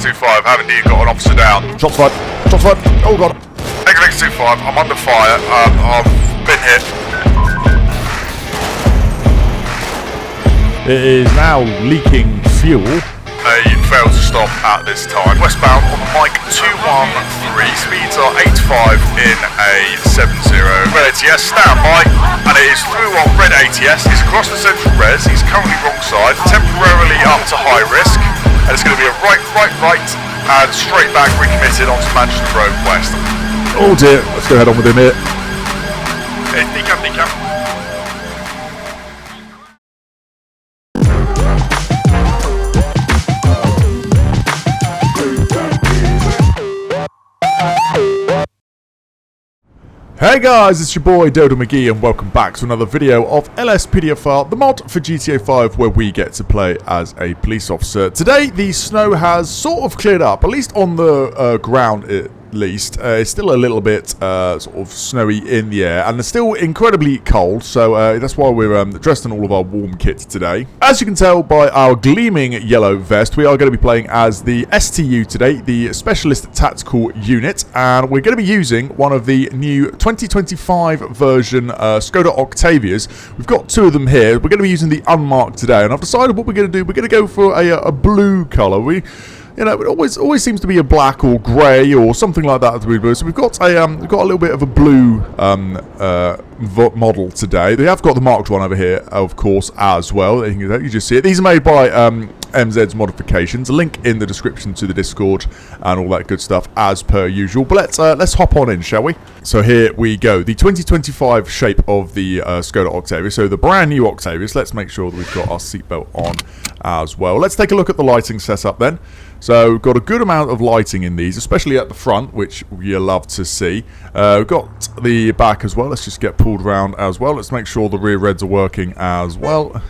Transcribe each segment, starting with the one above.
X-25, have indeed got an officer down. Shots fired. Shots fired. Oh god. X-25, I'm under fire. I've been hit. It is now leaking fuel. They failed to stop at this time. Westbound on the Mike 213, speeds are 85 in a 70. Red ATS, stand by, and it is through on red ATS. He's across the central res, he's currently wrong side, temporarily up to high risk, and it's going to be a right, and straight back recommitted onto Manchester Road West. Oh dear, let's go head on with him here. Decam. Hey guys, it's your boy Dodo Mcgee and welcome back to another video of LSPDFR, the mod for GTA 5 where we get to play as a police officer. Today the snow has sort of cleared up, at least on the ground at least. It's still a little bit sort of snowy in the air and it's still incredibly cold, so that's why we're dressed in all of our warm kit today. As you can tell by our gleaming yellow vest, we are going to be playing as the STU today, the Specialist Tactical Unit, and we're going to be using one of the new 2025 version Skoda 𝗗𝗶𝘀𝗰𝗹. We've got two of them here. We're going to be using the unmarked today, and I've decided what we're going to do. We're going to go for a blue colour. You know, it always seems to be a black or grey or something like that. So we've got a little bit of a blue model today. They have got the marked one over here, of course, as well. You just see it. These are made by MZ's Modifications. A link in the description to the Discord and all that good stuff, as per usual. But let's hop on in, shall we? So here we go. The 2025 shape of the Skoda 𝗗𝗶𝘀𝗰𝗹. So the brand new 𝗗𝗗𝗃𝗃. Let's make sure that we've got our seatbelt on as well. Let's take a look at the lighting setup then. So we've got a good amount of lighting in these, especially at the front, which you love to see. We've got the back as well. Let's just get pulled around as well. Let's make sure the rear reds are working as well.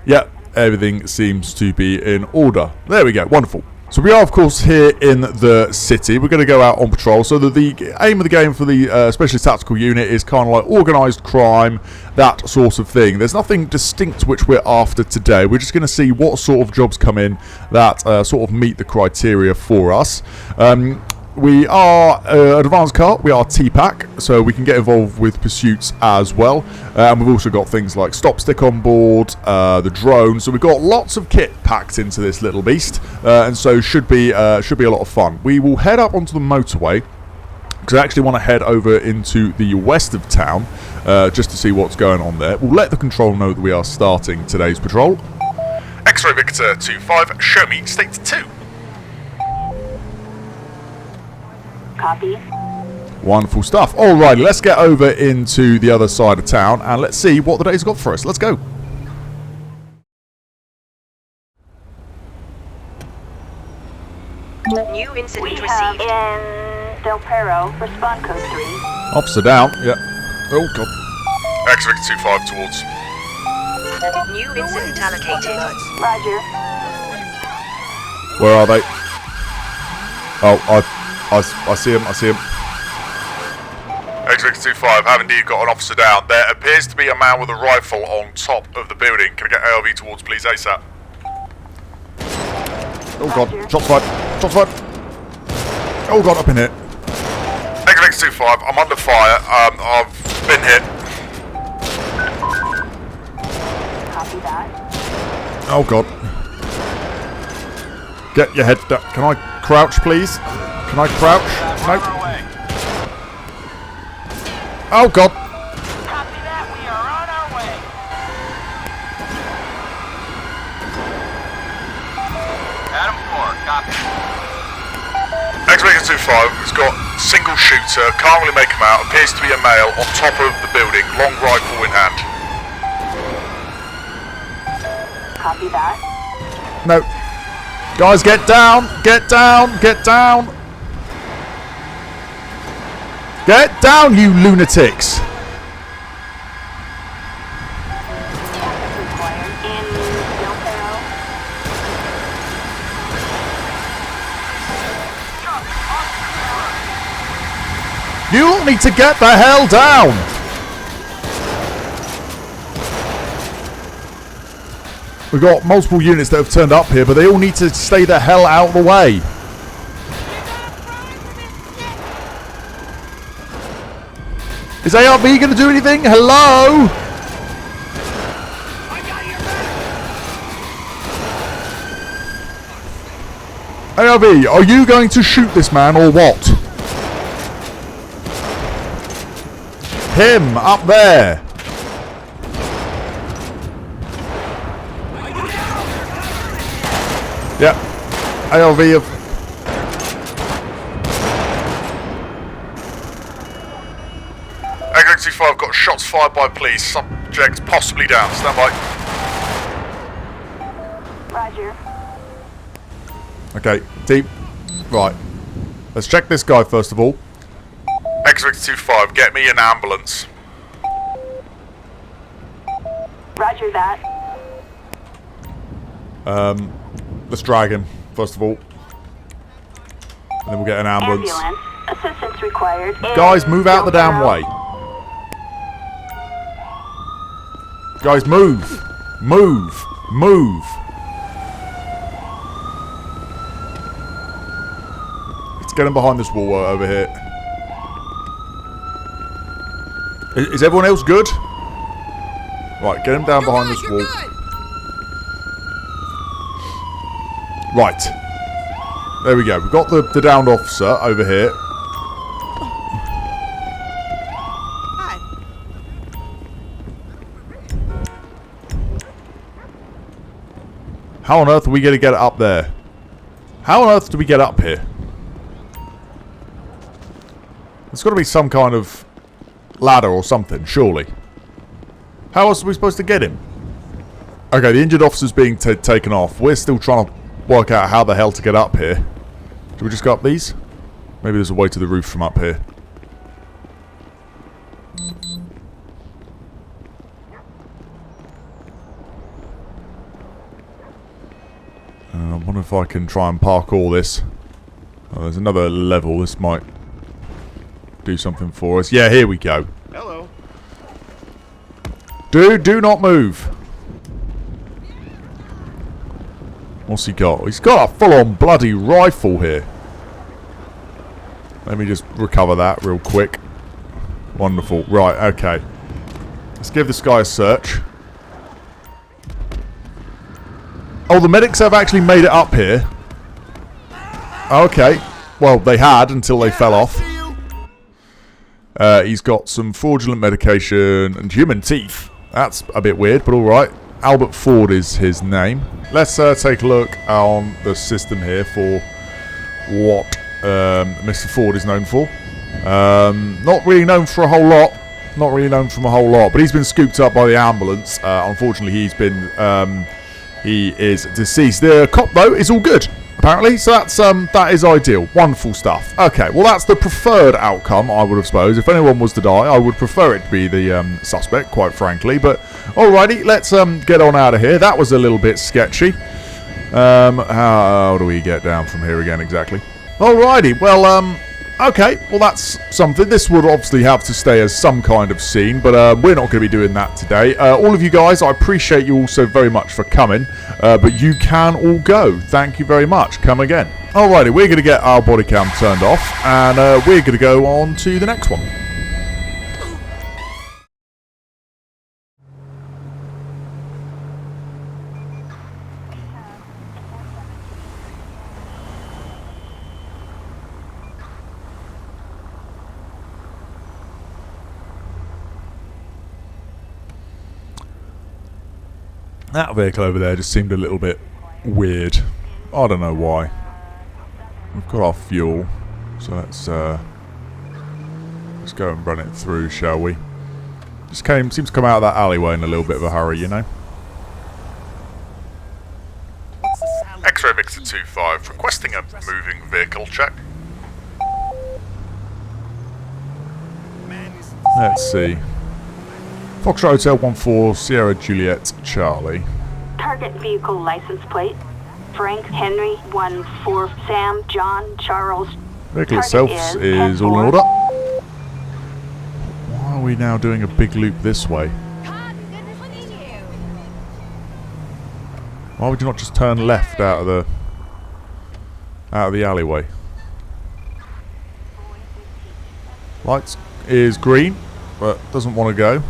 Yeah, everything seems to be in order. There we go. Wonderful. So we are, of course, here in the city. We're going to go out on patrol. So the aim of the game for the Specialist Tactical Unit is kind of like organised crime, that sort of thing. There's nothing distinct which we're after today. We're just going to see what sort of jobs come in that sort of meet the criteria for us. We are an advanced car, we are T-Pack, so we can get involved with pursuits as well. And we've also got things like stop stick on board, the drone, so we've got lots of kit packed into this little beast, and so should be a lot of fun. We will head up onto the motorway, because I actually want to head over into the west of town, just to see what's going on there. We'll let the control know that we are starting today's patrol. X-ray Victor 25, show me state 2. Copy. Wonderful stuff. Alrighty, let's get over into the other side of town and let's see what the day's got for us. Let's go. New incident received. In 𝗗𝗶𝘀𝗀𝗃, respond code 3. Officer down. Yeah. Oh god. X-ray 25 towards. New incident allocated. Roger. Where are they? Oh, I see him. X-ray 25, have indeed got an officer down. There appears to be a man with a rifle on top of the building. Can I get ARV towards, please, ASAP? Oh god. Shots fired. Shots fired. Oh god, up in here. X-ray 25, I'm under fire. I've been hit. Copy that. Oh god. Get your head down. Can I crouch, please? Can I crouch? No. Oh god. Copy that, we are on our way. Adam 4, copy. X-ray 25 has got single shooter, can't really make him out, appears to be a male on top of the building, long rifle in hand. Copy that. No. Guys, get down! Get down! Get down! Get down, you lunatics! Required in 𝗗𝗶𝘀𝗀𝗃. You all need to get the hell down! We've got multiple units that have turned up here, but they all need to stay the hell out of the way. Is ARV going to do anything? Hello? ARV, are you going to shoot this man or what? Him, up there. Yep. ARV of... X-25 got shots fired by police. Subject possibly down. Stand by. Roger. Okay, deep. Right. Let's check this guy first of all. X-25, get me an ambulance. Roger that. Let's drag him, first of all. And then we'll get an ambulance. Ambulance. Assistance required. Guys, move out the damn way. Guys, move. Move. Move. Let's get him behind this wall over here. Is everyone else good? Right, get him down behind this wall. Right. There we go. We've got the downed officer over here. Hi. How on earth are we going to get it up there? How on earth do we get up here? There's got to be some kind of ladder or something, surely. How else are we supposed to get him? Okay, the injured officer's being taken off. We're still trying to work out how the hell to get up here. Do we just go up these? Maybe there's a way to the roof from up here. I wonder if I can try and parkour this. Oh, there's another level. This might do something for us. Yeah, here we go. Hello. Dude, do not move. What's he got? He's got a full-on bloody rifle here. Let me just recover that real quick. Wonderful. Right, okay. Let's give this guy a search. Oh, the medics have actually made it up here. Okay. Well, they had until they fell off. He's got some fraudulent medication and human teeth. That's a bit weird, but alright. 𝗗𝗶𝘀𝗰𝗵 is his name. Let's take a look on the system here for what Mr. Ford is known for. Not really known for a whole lot. Not really known from a whole lot, but he's been scooped up by the ambulance. Unfortunately, he is deceased. The cop, though, is all good, apparently. So that is ideal. Wonderful stuff. Okay, well, that's the preferred outcome, I would have supposed. If anyone was to die, I would prefer it to be the suspect, quite frankly. But alrighty, let's get on out of here. That was a little bit sketchy. How do we get down from here again exactly? Alrighty, well, okay, well, that's something. This would obviously have to stay as some kind of scene, but we're not going to be doing that today. All of you guys, I appreciate you all so very much for coming, but you can all go. Thank you very much. Come again. Alrighty, we're going to get our body cam turned off, and we're going to go on to the next one. That vehicle over there just seemed a little bit weird. I don't know why. We've got our fuel, so let's go and run it through, shall we? Just seems to come out of that alleyway in a little bit of a hurry, you know. X-ray Victor 25 requesting a moving vehicle check. Let's see. Foxtrot Hotel 14 Sierra Juliet Charlie. Target vehicle license plate. Frank Henry 14 Sam John Charles. Vehicle Target itself is all in 10-4. order. Why are we now doing a big loop this way? Why would you not just turn left out of the alleyway? Lights is green. but doesn't want to go.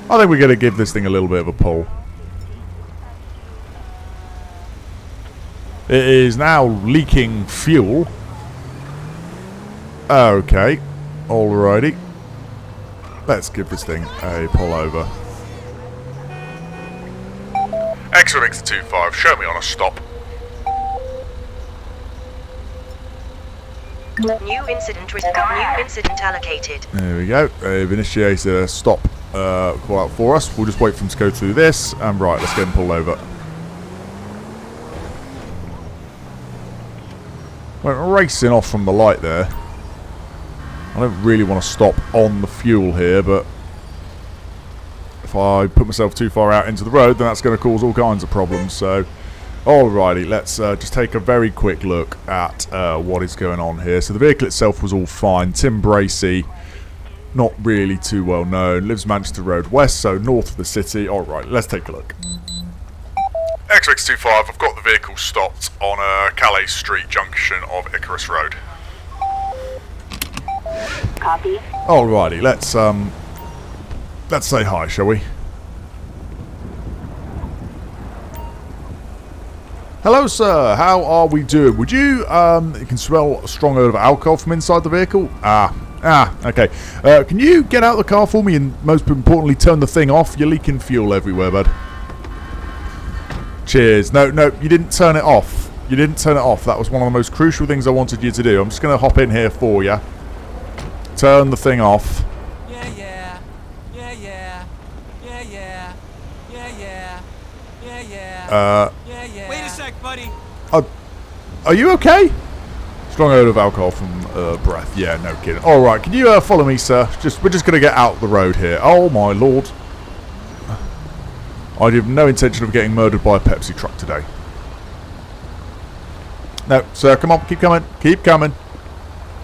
I think we're going to give this thing a little bit of a pull. It is now leaking fuel. Okay. Alrighty. Let's give this thing a pull over. X-ray 25, show me on a stop. New incident allocated. There we go. They've initiated a stop call out for us. We'll just wait for them to go through this. And right, let's get them pulled over. Went racing off from the light there. I don't really want to stop on the fuel here, but if I put myself too far out into the road, then that's going to cause all kinds of problems. So, alrighty, let's just take a very quick look at what is going on here. So the vehicle itself was all fine. Tim Bracey, not really too well known. Lives Manchester Road West, so north of the city. Alright, let's take a look. X-ray 25, I've got the vehicle stopped on Calais Street junction of Icarus Road. Copy. Alrighty, let's say hi, shall we? Hello, sir. How are we doing? Would you, you can smell a strong odor of alcohol from inside the vehicle? Okay. Can you get out of the car for me and, most importantly, turn the thing off? You're leaking fuel everywhere, bud. Cheers. No, you didn't turn it off. You didn't turn it off. That was one of the most crucial things I wanted you to do. I'm just going to hop in here for you. Turn the thing off. Wait a sec, buddy. Are you okay? Strong odor of alcohol from breath. Yeah, no kidding. All right, can you follow me, sir? We're just going to get out the road here. Oh my lord! I have no intention of getting murdered by a Pepsi truck today. No, sir, come on, keep coming.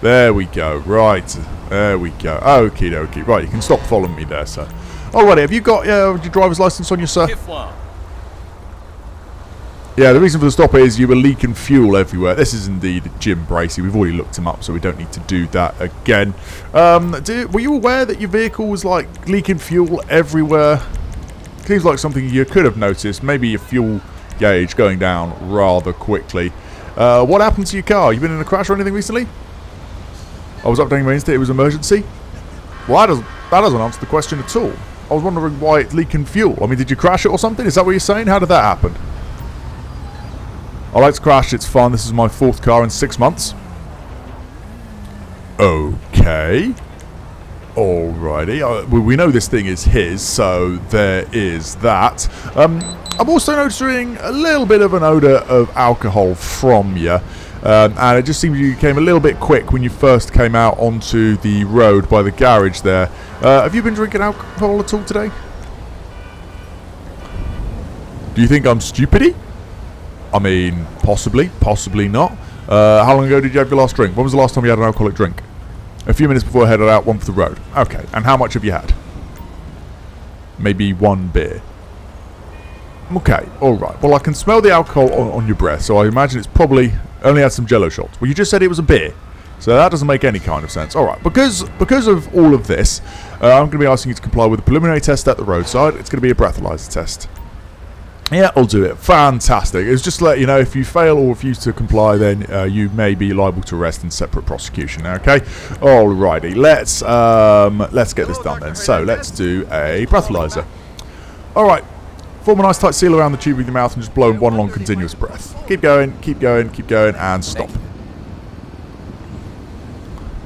There we go. Right, there we go. Okie dokie. Right, you can stop following me there, sir. Alrighty, have you got your driver's license on you, sir? Yeah, the reason for the stop is you were leaking fuel everywhere. This is indeed Jim Bracey. We've already looked him up, so we don't need to do that again. Were you aware that your vehicle was, like, leaking fuel everywhere? Seems like something you could have noticed. Maybe your fuel gauge going down rather quickly. What happened to your car? You been in a crash or anything recently? I was updating my Insta. It was emergency. Well, that doesn't answer the question at all. I was wondering why it's leaking fuel. I mean, did you crash it or something? Is that what you're saying? How did that happen? I like to crash. It's fun. This is my 4th car in 6 months. Okay. Alrighty. We know this thing is his, so there is that. I'm also noticing a little bit of an odour of alcohol from you. And it just seems you came a little bit quick when you first came out onto the road by the garage there. Have you been drinking alcohol at all today? Do you think I'm stupid? I mean, possibly not. How long ago did you have your last drink? When was the last time you had an alcoholic drink? A few minutes before I headed out, one for the road. Okay, and how much have you had? Maybe 1 beer. Okay, alright. Well, I can smell the alcohol on your breath, so I imagine it's probably only had some Jello shots. Well, you just said it was a beer, so that doesn't make any kind of sense. Alright, because of all of this, I'm going to be asking you to comply with a preliminary test at the roadside. It's going to be a breathalyzer test. Yeah, I'll do it. Fantastic. It's just to let you know, if you fail or refuse to comply, then you may be liable to arrest and separate prosecution. Okay. Alrighty. Let's get this done then. So let's do a breathalyzer. All right. Form a nice tight seal around the tube with your mouth and just blow in one long continuous breath. Keep going, and stop.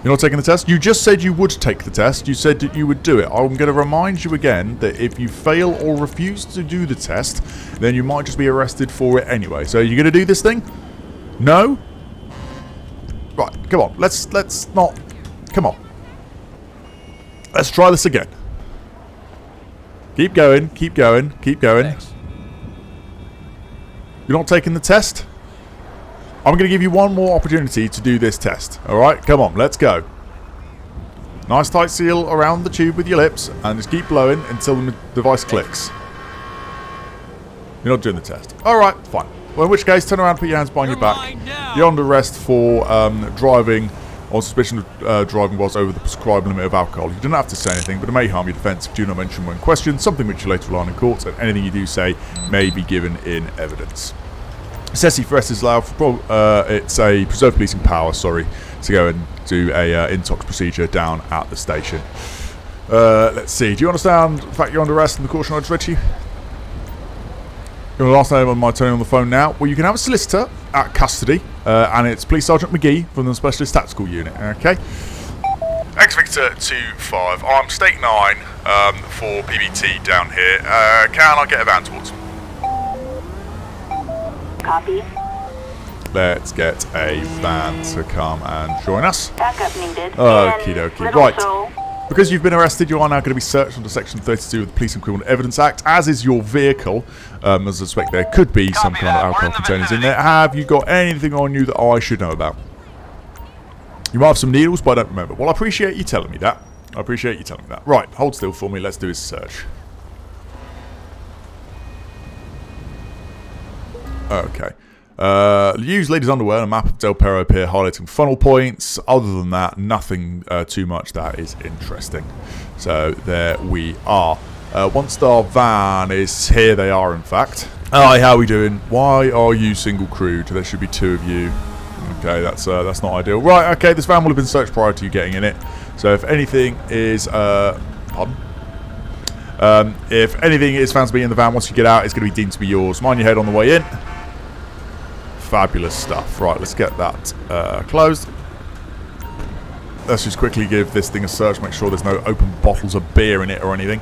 You're not taking the test? You just said you would take the test. You said that you would do it. I'm going to remind you again that if you fail or refuse to do the test, then you might just be arrested for it anyway. So are you going to do this thing? No? Right, come on. Let's not... Come on. Let's try this again. Keep going. Thanks. You're not taking the test? I'm going to give you one more opportunity to do this test. Alright, come on, let's go. Nice tight seal around the tube with your lips, and just keep blowing until the device clicks. You're not doing the test. Alright, fine. Well, in which case, turn around, put your hands behind your back. mine now. You're under arrest for driving on suspicion of driving whilst over the prescribed limit of alcohol. You don't have to say anything, but it may harm your defence if you do not mention when questioned, something which you later rely on in court, and anything you do say may be given in evidence. Necessity for arrest is allowed for, it's a preserved policing power, to go and do a intox procedure down at the station. Let's see, do you understand the fact you're under arrest and the caution I just read to you? Your last name on my turning on the phone now. Well, you can have a solicitor at custody, and it's Police Sergeant Mcgee from the Specialist Tactical Unit, okay? Ex-Victor 25, I'm State 9 for PBT down here. Can I get a van towards? Copy. Let's get a van to come and join us. Backup needed. Okie In dokie. Little Right. Seoul. Because you've been arrested, you are now going to be searched under Section 32 of the Police and Criminal Evidence Act, as is your vehicle. As I suspect there could be some Copy kind of that. We're alcohol in the containers in vicinity. there. Have you got anything on you that I should know about? You might have some needles, but I don't remember. Well, I appreciate you telling me that. Right, hold still for me. Let's do his search. Okay. Use ladies' underwear and a map of 𝗗𝗶𝗀𝗶 here highlighting funnel points. Other than that, nothing too much that is interesting. So there we are. One-star van is here. They are, in fact. Hi, how are we doing? Why are you single crewed? There should be two of you. Okay, that's not ideal. Right, okay, this van will have been searched prior to you getting in it. So if anything is... pardon? If anything is found to be in the van once you get out, it's going to be deemed to be yours. Mind your head on the way in. Fabulous stuff. Right, let's get that closed. Let's just quickly give this thing a search, make sure there's no open bottles of beer in it or anything.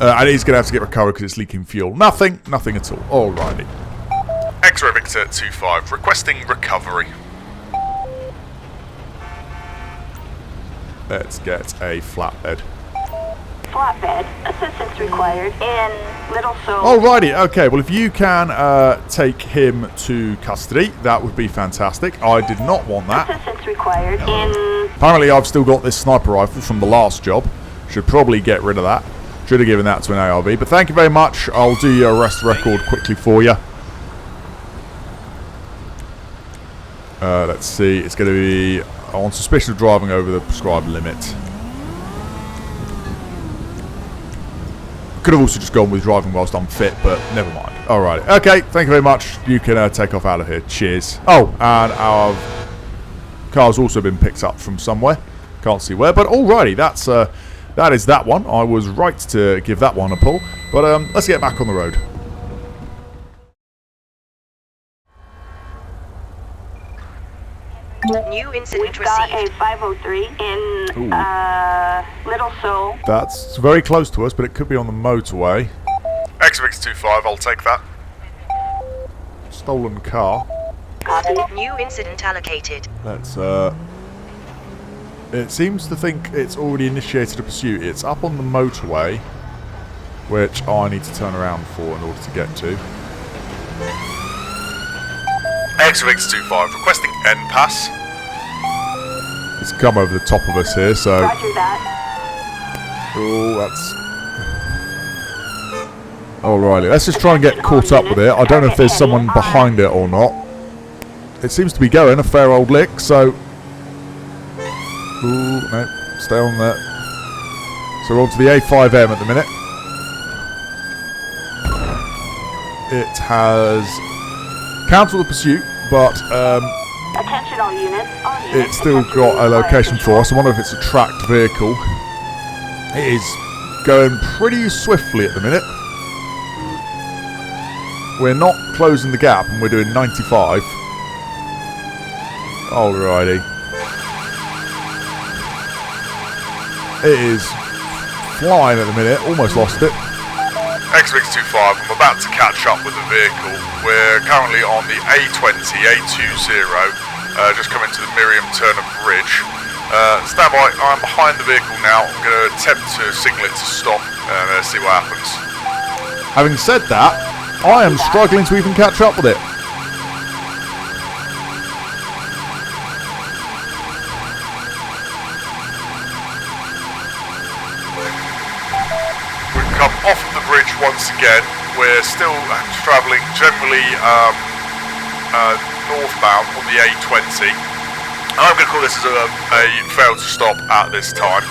And he's going to have to get recovered because it's leaking fuel. Nothing at all. Alrighty. X-Ray Victor 25, requesting recovery. Let's get a flatbed. Flatbed. Assistance required in Little Seoul. Alrighty, okay, well if you can take him to custody, that would be fantastic. I did not want that. Assistance required in... Apparently I've still got this sniper rifle from the last job. Should probably get rid of that. Should have given that to an ARV, but thank you very much. I'll do your arrest record quickly for you. Let's see, it's going to be on suspicion of driving over the prescribed limit. Could have also just gone with driving whilst unfit, but never mind. Alright, okay, thank you very much. You can take off out of here. Cheers. Oh, and our car's also been picked up from somewhere. Can't see where, but alrighty, that is that one. I was right to give that one a pull, but let's get back on the road. New incident We've got received. a 503 in Little Seoul. That's very close to us, but it could be on the motorway. X-Victor 25, I'll take that. Stolen car. Copy. New incident allocated. Let's, it seems to think it's already initiated a pursuit. It's up on the motorway, which I need to turn around for in order to get to. X-Victor 25, requesting N-Pass. It's come over the top of us here, so... Roger that. Oh, that's... Alrighty, let's just try and get caught up with it. I don't know if there's someone behind it or not. It seems to be going a fair old lick, so... Ooh, no, stay on there. So we're on to the A5M at the minute. It has cancelled the pursuit, but Attention all units. All units. it's still Attention got a required location control. for us. I wonder if it's a tracked vehicle. It is going pretty swiftly at the minute. We're not closing the gap and we're doing 95. Alrighty. It is flying at the minute. Almost lost it. X-Victor 25, I'm about to catch up with the vehicle. We're currently on the A20, A20, just coming to the Miriam Turner Bridge. Stand by, I'm behind the vehicle now. I'm going to attempt to signal it to stop and see what happens. Having said that, I am struggling to even catch up with it. We've come off of the bridge once again. we're still travelling generally northbound on the A20. I'm going to call this as a fail to stop at this time.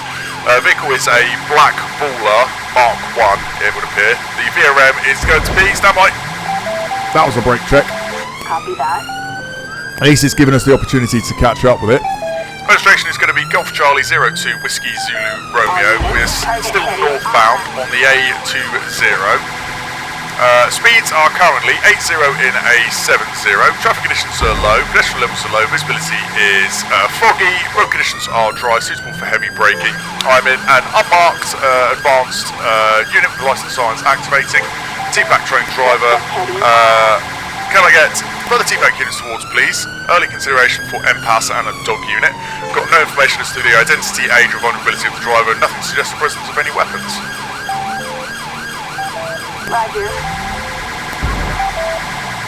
Vehicle is a black 𝗗𝗶𝗀𝗶𝗺𝗏 Mark 1, it would appear. The VRM is going to be, stand by. That was a brake check. Copy that. At least it's given us the opportunity to catch up with it. Registration is going to be Golf Charlie 02 Whiskey Zulu Romeo. We're still northbound on the A20. Speeds are currently 80 in a 70. Traffic conditions are low, pedestrian levels are low, visibility is foggy, road conditions are dry, suitable for heavy braking. I'm in an unmarked advanced unit with license signs activating. TPAC trained driver. Can I get further TPAC units towards, please? Early consideration for MPAS and a dog unit. Got no information as to the identity, age or vulnerability of the driver, nothing suggests the presence of any weapons. Roger.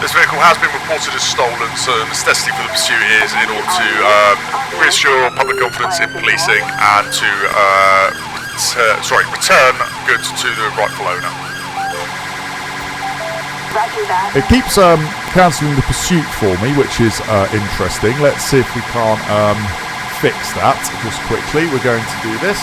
This vehicle has been reported as stolen, so the necessity for the pursuit is in order to reassure public confidence in policing and to return goods to the rightful owner. Roger that. It keeps cancelling the pursuit for me, which is interesting. Let's see if we can't fix that just quickly. We're going to do this.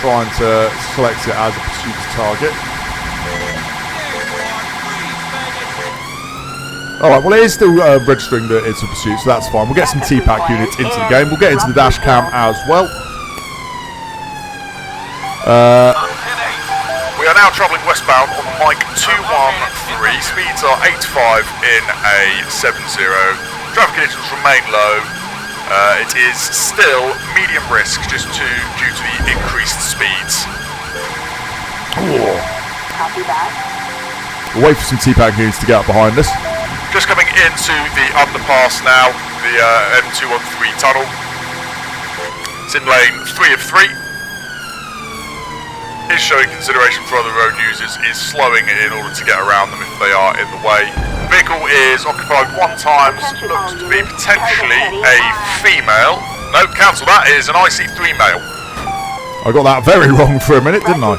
Trying to select it as a pursuit target. Alright, well it is still registering that it's a pursuit, so that's fine. We'll get some TPAC units into the game. We'll get into the dash cam as well. We are now travelling westbound on the Mike 213. Speeds are 85 in a 70. Traffic conditions remain low. It is still medium risk just due to the increased speeds. Copy that. We'll wait for some TPAC units to get up behind us. Just coming into the underpass now, the M213 tunnel. It's in lane 3 of 3. Is showing consideration for other road users, is slowing in order to get around them if they are in the way. The vehicle is occupied one time, looks to be potentially a female. No, cancel that, it is an IC3 male. I got that very wrong for a minute, didn't I?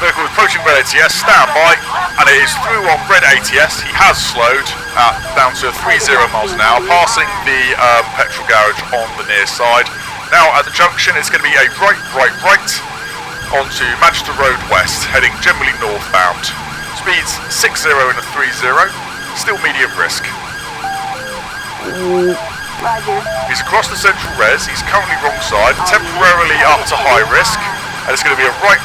Vehicle approaching red ATS, stand by, and it is through on red ATS. He has slowed down to 30 miles an hour, passing the petrol garage on the near side. Now at the junction, it's going to be a right onto Manchester Road West, heading generally northbound. Speeds 60 in a 30, still medium risk. Roger. He's across the central res, he's currently wrong side, temporarily up to high risk, and it's going to be a right,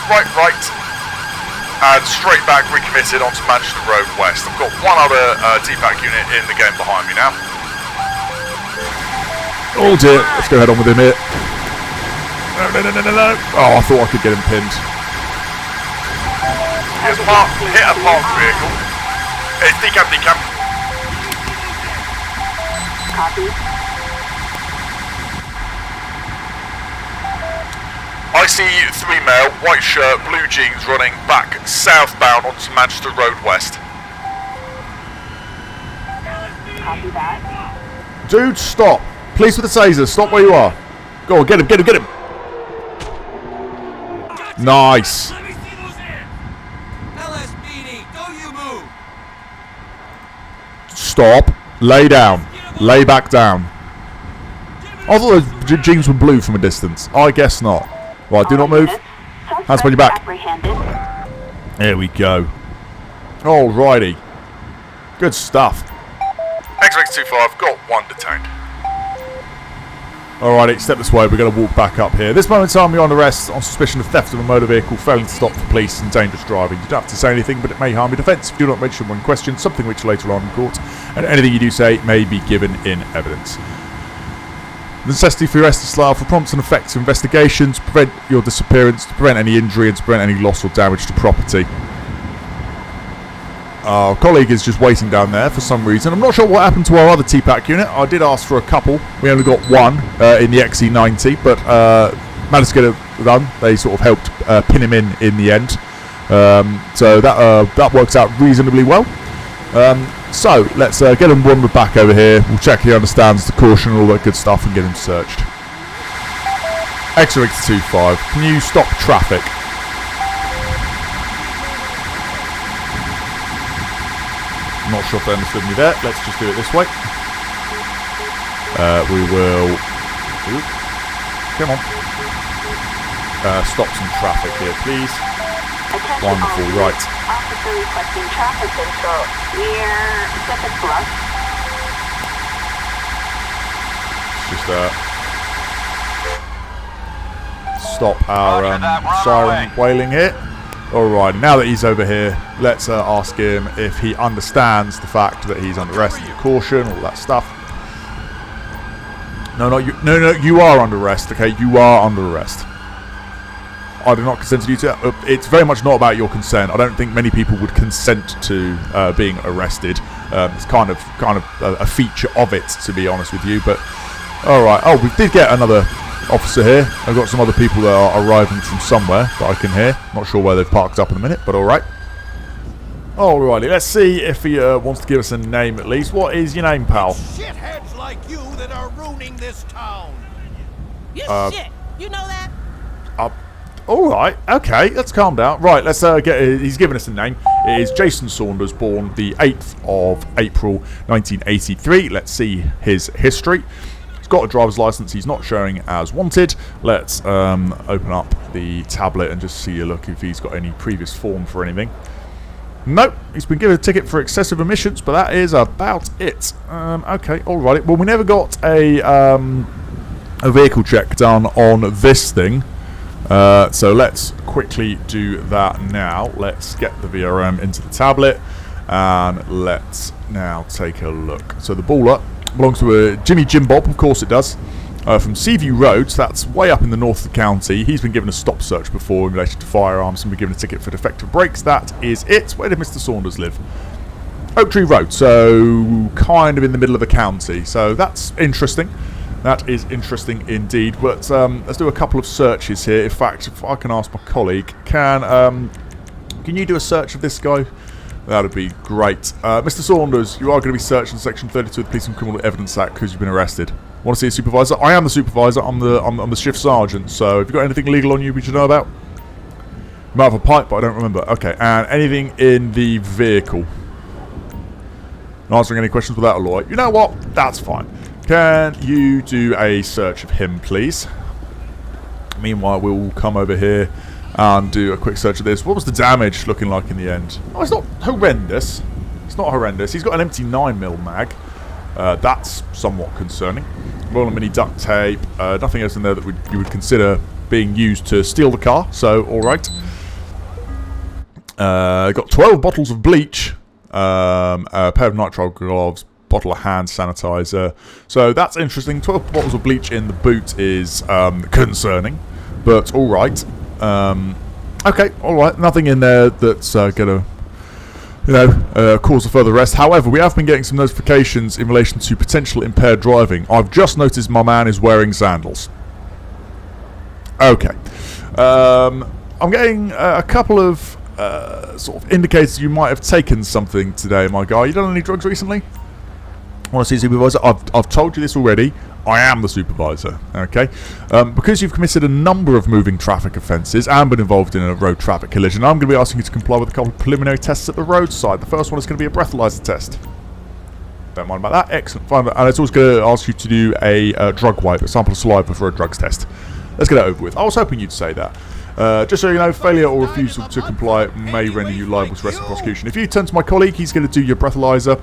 and straight back recommitted onto Manchester Road West. I've got one other TPAC unit in the game behind me now. Oh dear, let's go head on with him here. No. Oh, I thought I could get him pinned. He has hit a parked vehicle. It's decamp. Copy. I see 3 male, white shirt, blue jeans running back southbound onto Manchester Road West. Copy that. Dude, stop. Police with the taser, stop where you are. Go on, get him. Nice. Let me see those hands. LSPD, don't you move. Stop. Lay down. Lay back down. I thought those jeans were blue from a distance. I guess not. Right, do not move. Hands behind your back. There we go. Alrighty. Good stuff. X-25, got 1 detained. Alrighty, step this way. We're going to walk back up here. This moment in time, you're on arrest on suspicion of theft of a motor vehicle, failing to stop for police, and dangerous driving. You don't have to say anything, but it may harm your defence if you do not mention when questioned, something which later on in court, and anything you do say may be given in evidence. The necessity for your arrest is allowed for prompt and effective investigations, to prevent your disappearance, to prevent any injury, and to prevent any loss or damage to property. Our colleague is just waiting down there for some reason. I'm not sure what happened to our other TPAC unit. I did ask for a couple. We only got one in the XE90, but managed to get it done. They sort of helped pin him in the end. So that works out reasonably well. So, let's get him wandered back over here. We'll check he understands the caution and all that good stuff and get him searched. X-Rig 25, can you stop traffic? I'm not sure if they understood me there. Let's just do it this way. We will... Ooh, come on. Stop some traffic here, please. Attention Wonderful, all right. units. Officer requesting traffic control near Pacific Bluff. Just stop our siren wailing here. Alright, now that he's over here, let's ask him if he understands the fact that he's under arrest and caution, all that stuff. No, you are under arrest, okay? You are under arrest. I do not consent to you to... it's very much not about your consent. I don't think many people would consent to being arrested. It's kind of a feature of it, to be honest with you. But, alright. Oh, we did get another officer here. I've got some other people that are arriving from somewhere that I can hear. Not sure where they've parked up in a minute, but alright. Alrighty, let's see if he wants to give us a name at least. What is your name, pal? Shitheads like you that are ruining this town. You shit. You know that? Alright, okay, let's calm down. Right, let's he's given us a name. It is Jason Saunders, born the 8th of April 1983. Let's see his history. He's got a driver's license. He's not showing as wanted. Let's open up the tablet and just see a look if he's got any previous form for anything. Nope, he's been given a ticket for excessive emissions, but that is about it. Okay, alright. Well, we never got a vehicle check done on this thing. So let's quickly do that now. Let's get the VRM into the tablet and let's now take a look. So the baller belongs to a 𝗗𝗶𝘀𝗰𝗵𝗶, of course it does, from Seaview Road. So that's way up in the north of the county. He's been given a stop search before in relation to firearms and been given a ticket for defective brakes. That is it. Where did Mr. Saunders live? Oak Tree Road, so kind of in the middle of the county. So that's interesting. That is interesting indeed, but let's do a couple of searches here. In fact, if I can ask my colleague, can you do a search of this guy? That would be great. Mr. Saunders, you are going to be searched in Section 32 of the Police and Criminal Evidence Act because you've been arrested. Want to see a supervisor? I am the supervisor. I'm the shift sergeant. So, have you got anything legal on you we should know about? You might have a pipe, but I don't remember. Okay, and anything in the vehicle? Not answering any questions without a lawyer. You know what? That's fine. Can you do a search of him, please? Meanwhile, we'll come over here and do a quick search of this. What was the damage looking like in the end? Oh, it's not horrendous. It's not horrendous. He's got an empty 9mm mag. That's somewhat concerning. Roll and mini duct tape. Nothing else in there that you would consider being used to steal the car. So, all right. Got 12 bottles of bleach. A pair of nitrile gloves. Bottle of hand sanitizer. So that's interesting. 12 bottles of bleach in the boot is concerning, but all right. Okay, all right. Nothing in there that's gonna, cause a further arrest. However, we have been getting some notifications in relation to potential impaired driving. I've just noticed my man is wearing sandals. Okay. I'm getting a couple of sort of indicators you might have taken something today, my guy. You done any drugs recently? Want to see supervisor? I've told you this already. I am the supervisor, okay? Because you've committed a number of moving traffic offences and been involved in a road traffic collision, I'm going to be asking you to comply with a couple of preliminary tests at the roadside. The first one is going to be a breathalyzer test. Don't mind about that. Excellent. Fine. And it's also going to ask you to do a drug wipe, a sample of saliva for a drugs test. Let's get it over with. I was hoping you'd say that. Just so you know, failure or refusal to comply may render you liable to arrest and prosecution. If you turn to my colleague, he's going to do your breathalyzer.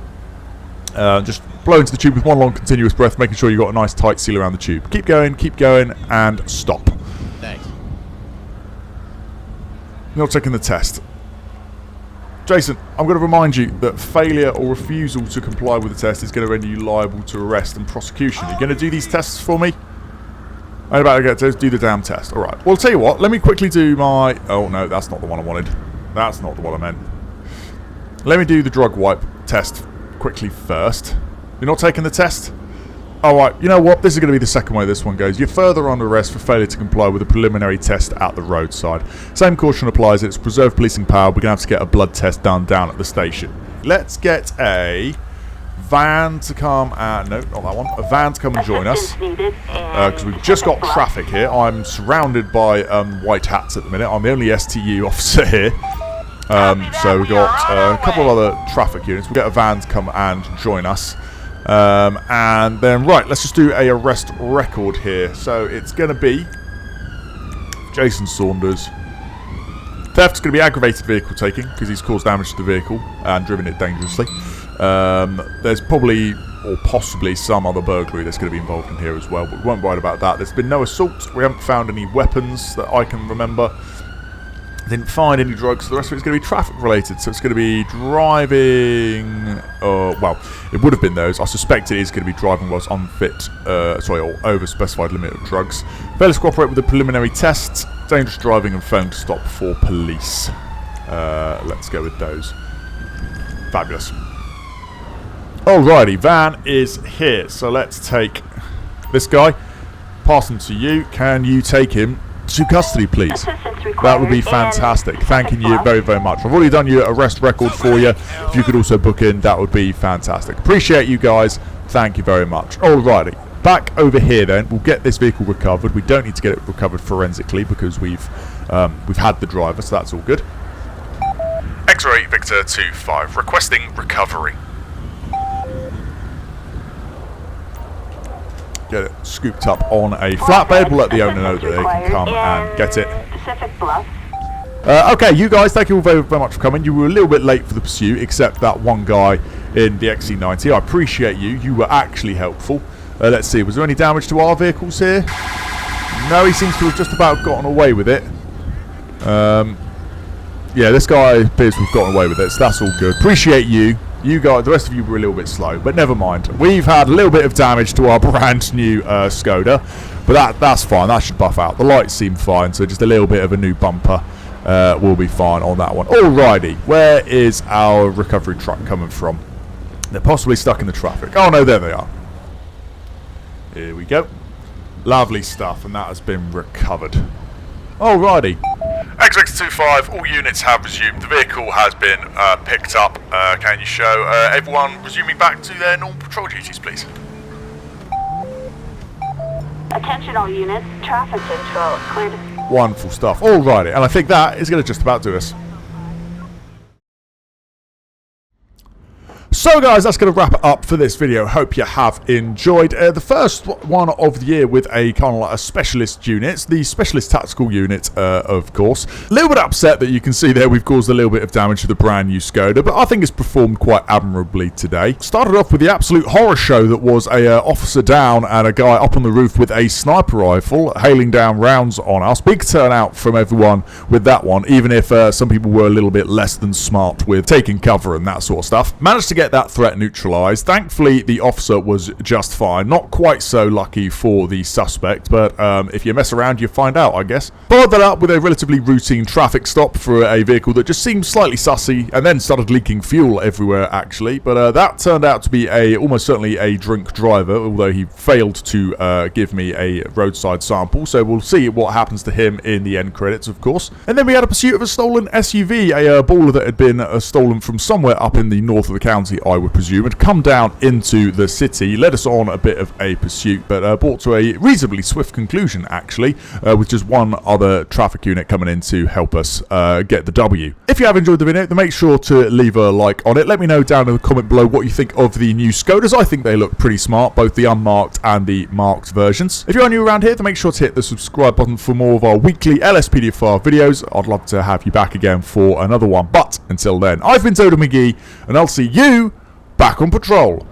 Just blow into the tube with one long continuous breath, making sure you've got a nice tight seal around the tube. Keep going, and stop. Thanks. You're taking the test. Jason, I'm going to remind you that failure or refusal to comply with the test is going to render you liable to arrest and prosecution. You're going to do these tests for me? I'm about to get to do the damn test. Alright, well, I'll tell you what. Let me quickly do my... Oh, no, that's not the one I wanted. That's not the one I meant. Let me do the drug wipe test quickly first. You're not taking the test? Alright, you know what? This is going to be the second way this one goes. You're further under arrest for failure to comply with a preliminary test at the roadside. Same caution applies. It's preserved policing power. We're going to have to get a blood test done down at the station. let's get a van to come and... No, not that one. A van to come and join us. Because we've just got traffic here. I'm surrounded by white hats at the minute. I'm the only STU officer here. So we've got a couple of other traffic units. We'll get a van to come and join us. And then, right, let's just do a arrest record here. So it's going to be Jason Saunders. Theft's going to be aggravated vehicle taking because he's caused damage to the vehicle and driven it dangerously. There's probably or possibly some other burglary that's going to be involved in here as well, but we won't worry about that. There's been no assault. We haven't found any weapons that I can remember. Didn't find any drugs. The rest of it's going to be traffic related, so it's going to be driving. Well, it would have been those. I suspect it is going to be driving whilst unfit, or over specified limit of drugs. Failure to cooperate with the preliminary tests, dangerous driving, and phone to stop for police. Let's go with those. Fabulous. Alrighty, van is here. So let's take this guy. Pass him to you. Can you take him to custody, please? That would be fantastic. Thanking you very, very much. I've already done your arrest record for you. If you could also book in, that would be fantastic. Appreciate you guys. Thank you very much. Alrighty, back over here then. We'll get this vehicle recovered. We don't need to get it recovered forensically because we've had the driver, so that's all good. X-ray Victor 25 requesting recovery. Get it scooped up on a flatbed. We'll let the owner know that they can come and get it. Okay, you guys, thank you all very, very much for coming. You were a little bit late for the pursuit, except that one guy in the XC90. I appreciate you. You were actually helpful. Let's see, was there any damage to our vehicles here? No, he seems to have just about gotten away with it. Yeah, this guy appears to have gotten away with it, so that's all good. Appreciate you. You guys, the rest of you were a little bit slow, but never mind. We've had a little bit of damage to our brand new Skoda, but that's fine. That should buff out. The lights seem fine, so just a little bit of a new bumper will be fine on that one. Alrighty, where is our recovery truck coming from? They're possibly stuck in the traffic. Oh no, there they are. Here we go. Lovely stuff, and that has been recovered. Alrighty. X-Victor 25, all units have resumed. The vehicle has been picked up. Can you show everyone resuming back to their normal patrol duties, please? Attention all units, traffic control cleared. Wonderful stuff. Alrighty, and I think that is going to just about do us. So guys, that's going to wrap it up for this video. Hope you have enjoyed the first one of the year with a kind of like a specialist unit, the specialist tactical unit, of course. A little bit upset that you can see there we've caused a little bit of damage to the brand new Skoda, but I think it's performed quite admirably today. Started off with the absolute horror show that was a officer down and a guy up on the roof with a sniper rifle hailing down rounds on us. Big turnout from everyone with that one, even if some people were a little bit less than smart with taking cover and that sort of stuff. Managed to get that threat neutralized. Thankfully, the officer was just fine. Not quite so lucky for the suspect, but if you mess around, you find out, I guess. Followed that up with a relatively routine traffic stop for a vehicle that just seemed slightly sussy, and then started leaking fuel everywhere, actually. But that turned out to be almost certainly a drunk driver, although he failed to give me a roadside sample. So we'll see what happens to him in the end credits, of course. And then we had a pursuit of a stolen SUV, a baller that had been stolen from somewhere up in the north of the county, I would presume, had come down into the city, led us on a bit of a pursuit, but brought to a reasonably swift conclusion, actually, with just one other traffic unit coming in to help us get the W. If you have enjoyed the video, then make sure to leave a like on it. Let me know down in the comment below what you think of the new Skodas. I think they look pretty smart, both the unmarked and the marked versions. If you're new around here, then make sure to hit the subscribe button for more of our weekly LSPDFR videos. I'd love to have you back again for another one, but until then, I've been Dodo Mcgee, and I'll see you back on patrol.